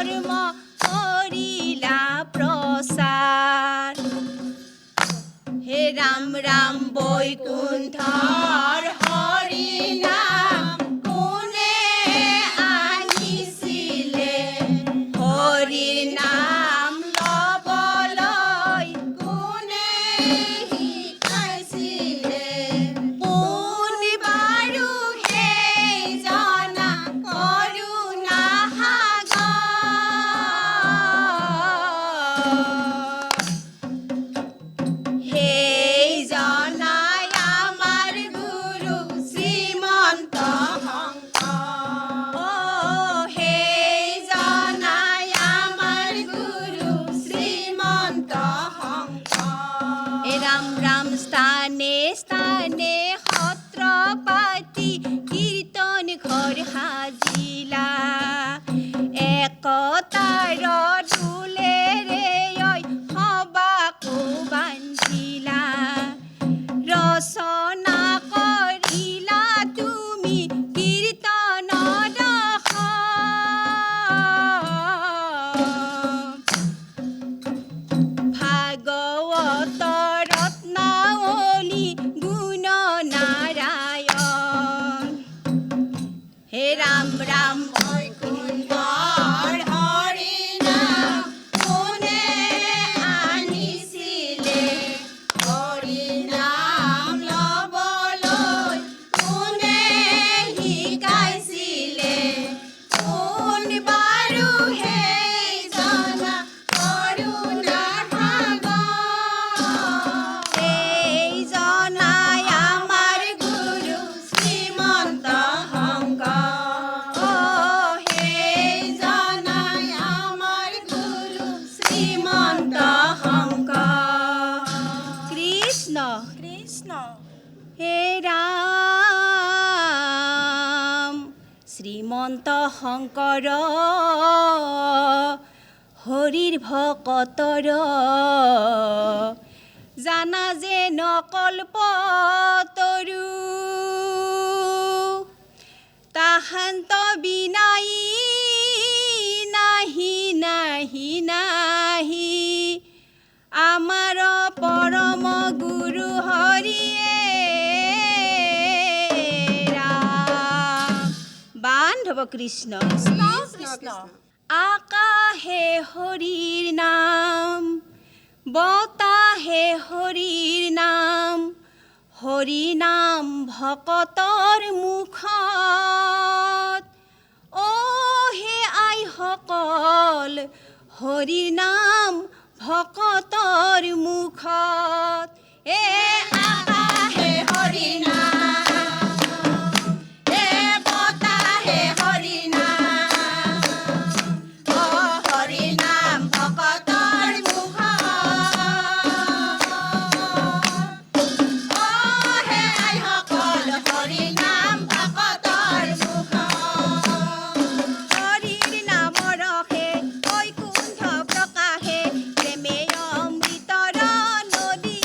ধৰ্ম কৰিলা প্ৰচাৰ। হে ৰাম ৰাম বৈকুণ্ঠৰ হৰি নাম কোনে আনিছিলে, হৰি নাম ল'বলৈ কোনে শিকাইছিলে, কোন বাৰু সেই জনা কৰুণা সাগৰ। সেই জনাই আমাৰ গুৰু শ্ৰীমন্ত শংকৰ। সেই জনাই আমাৰ গুৰু শ্ৰীমন্ত শংকৰ। ৰাম ৰাম স্থানে স্থানে সত্ৰ পাতি কীৰ্তন ঘৰ সাজিলা, একতাৰ দোলেৰে সবাকো বান্ধিলা, ৰচনা কৰিলা তুমি কীৰ্তনৰ ভাগৱত ৰত্নাৱলী গুণ নাৰায়ণ। হে ৰাম ৰাম বৈকুণ্ঠৰ হৰি নাম কোনে আনিছিলে, হৰি নাম ল'বলৈ কোনে শিকাইছিলে, কোন বাৰু সেই জনা কৰুণাৰ সাগৰ। সেই জনাই আমাৰ গুৰু শ্ৰীমন্ত শংকৰ। সেই জনাই আমাৰ গুৰু শ্ৰীমন্ত শংকৰ। কৃষ্ণ কৃষ্ণ। হে ৰাম শ্ৰীমন্ত শংকৰ হৰিৰ ভকতৰ জানা যে নকল্পতৰু, তাহান্ত বিনাই নাহি নাহি নাহি আমাৰ পৰম গুৰু হৰিয়ে ৰাম। বান্ধৱ কৃষ্ণ কৃষ্ণ। আকাশে হৰিৰ নাম, বতাহে হৰিৰ নাম, হৰি নাম ভকতৰ মুখত। হে আইসকল হৰি নাম ভকতৰ মুখত। আকাশে হৰি নাম, বতাহে হৰি নাম, হৰি নাম ভকতৰ মুখত। হে আইসকল হৰি নাম ভকতৰ মুখত। হৰিৰ নামৰ ৰসে বৈকুণ্ঠ প্ৰকাশে, প্ৰেমে অমৃতৰ নদী।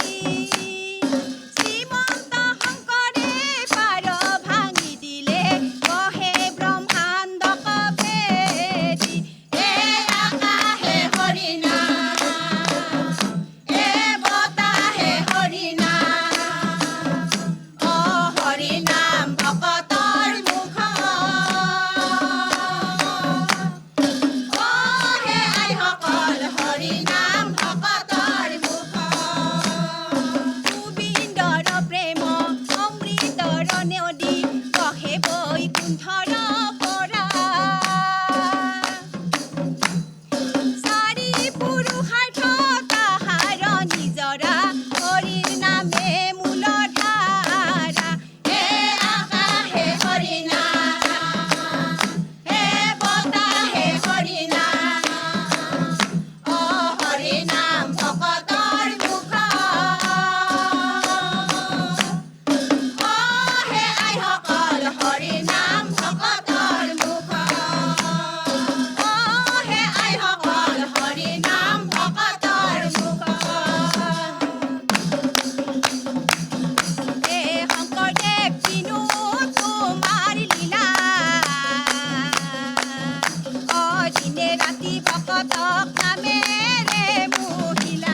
ৰাতি ভকতক নামেৰে মহিলা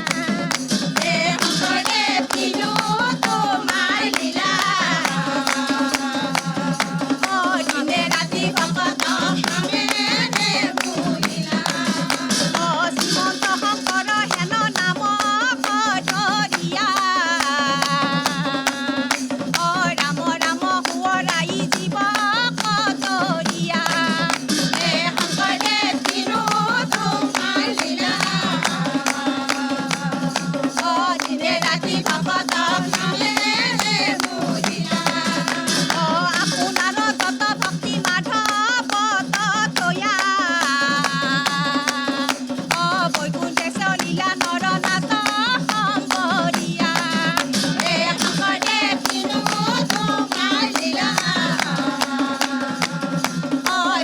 হে শংকৰদেৱ কিনো তোমাৰ লীলা দিনে ৰাতি ভকতক নামেৰে মহিলা শ্ৰীমন্ত শংকৰ হেন নাম ধৰিয়া ৰাম ৰাম সোঁৱৰাই জীৱ কতৰীয়া হে শংকৰদেৱ কিনো তোমাৰ লীলা দিনে ৰাতি ভকতক নামেৰে মহিলা আপোনাৰ তত ভক্তি মাধৱ ততয়া বৈকুণ্ঠেশ্বৰ লীলা নৰনাথ শংকৰীয়া হে শংকৰদেৱ কিনো তোমাৰ লীলা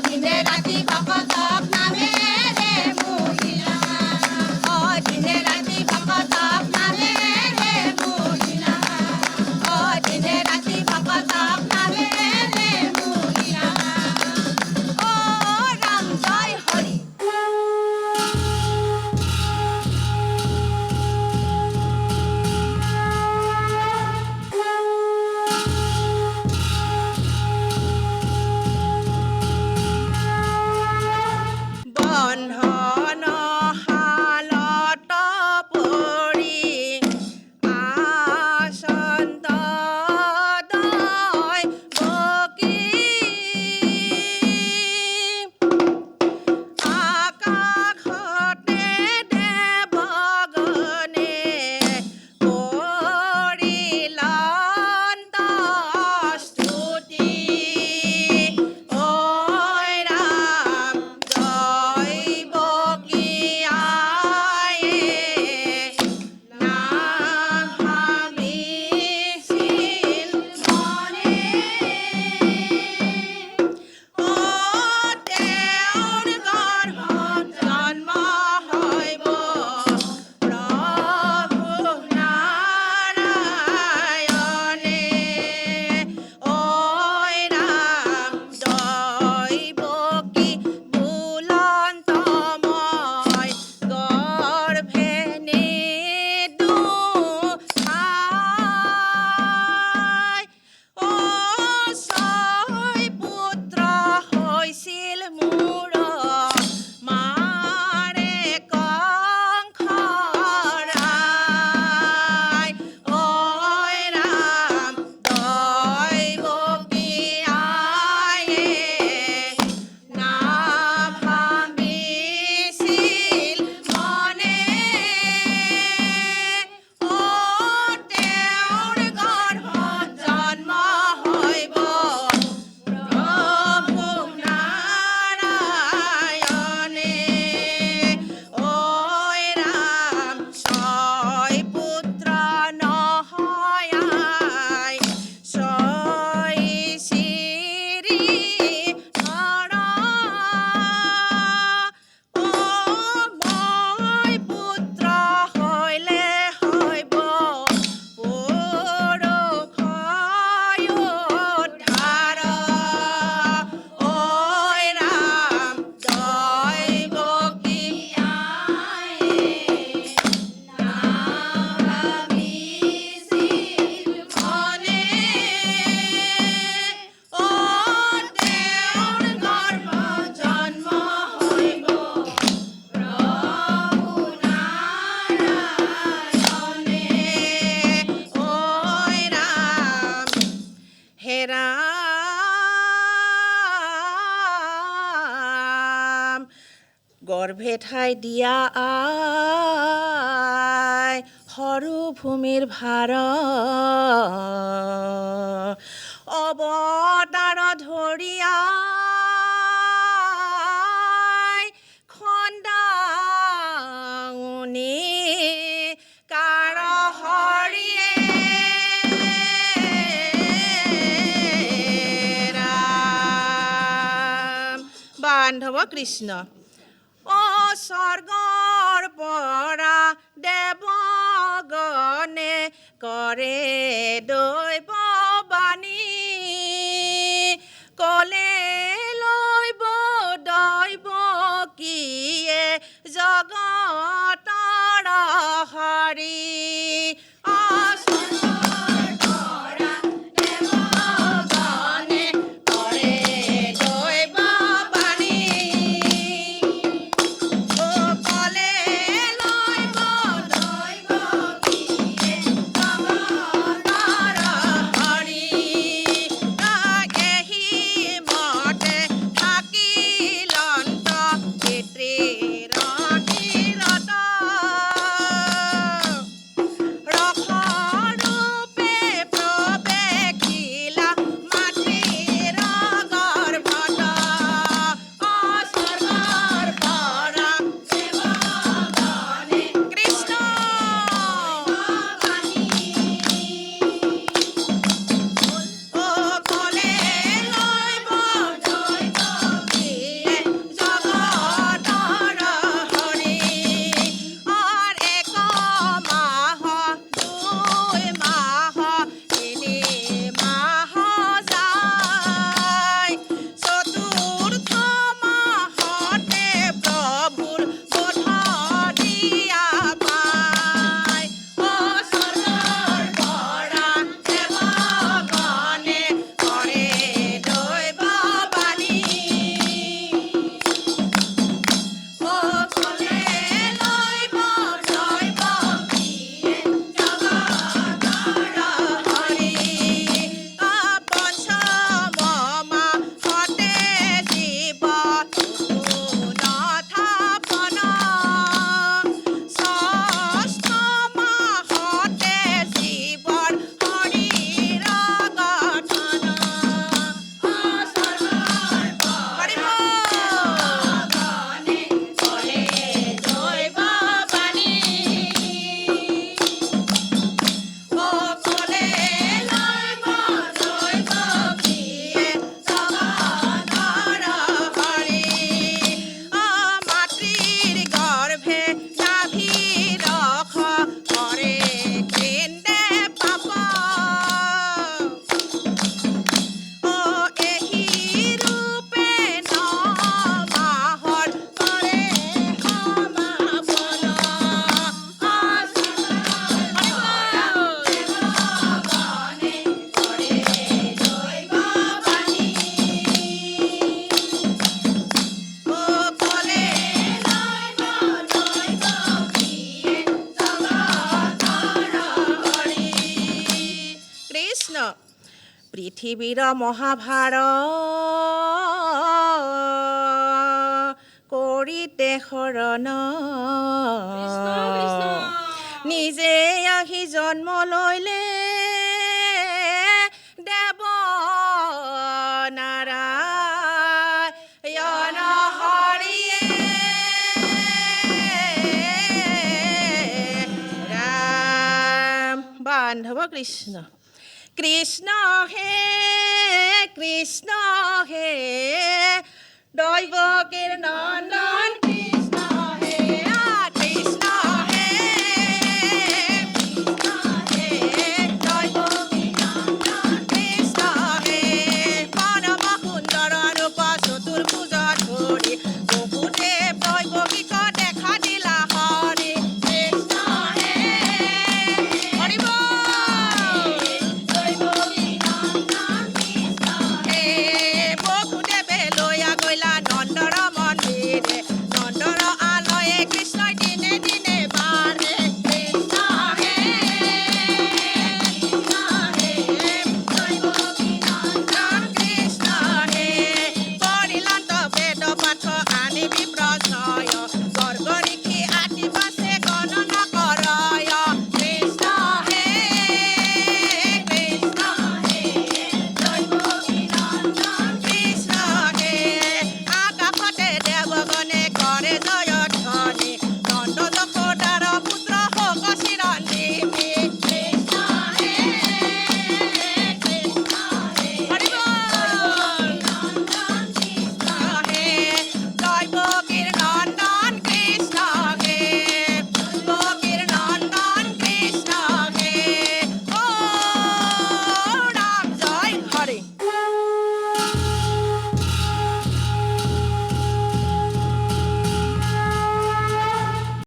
দিনে ৰাতি ভকতক নামেৰে মহিলা দিনে ৰাতি ভকতক নামেৰে মহিলা দিনে ৰাতি ভকতক নামেৰে মহিলা ৰাম জয় হৰি বন্ধন শালত পৰি আচন্ত দয় বকি আকাশতে দেৱগণে কৰিলন্ত স্তুতি ঐ ৰাম জয় বকি আয়ে নাম ভাবিছিল মনে তেওঁৰ গৰ্ভত জন্ম হৈব প্ৰভু নাৰায়ণে ঐ ৰাম দৈৱকী বুলন্তময় গৰ্ভে নিদুহাই ছয় পুত্ৰ হৈছিল মোৰ মাৰে কংসৰাই ঐ ৰাম দৈৱকী আয়ে নাম ভাবিছিল মনে তেওঁৰ গৰ্ভত জন্ম হৈব প্ৰভু নাৰায়ণে ঐ ৰাম ছয় পুত্ৰ নহয়াই ছয় শ্ৰী নৰ মই পুত্ৰ হৈলে হৈব পুৰুষয় উদ্ধাৰ ঐ ৰাম দৈৱকী আয়ে নাম ভাবিছিল মনে তেওঁৰ গৰ্ভত জন্ম হৈব প্ৰভু নাৰায়ণে ঐ ৰাম হে ৰাম গৰ্ভে ঠাই দিয়া আই সৰু ভূমিৰ ভাৰ অৱতাৰ ধৰিয়া খন্দাউনি কাৰ হৰিয়ে ৰাম বান্ধৱ কৃষ্ণ স্বৰ্গৰ পৰা দেৱগণে কৰে দৈৱ বাণী কলে লৈব দৈৱকীয়ে জগতৰ হৰি পৃথিৱীৰ মহাভাৰত কৰিতে শৰণ নিজে আহি জন্ম লৈলে দেৱ নাৰায়ণ হৰিয়ে ৰাম বান্ধৱ কৃষ্ণ কৃষ্ণ হে দৈৱকীৰ নন্দন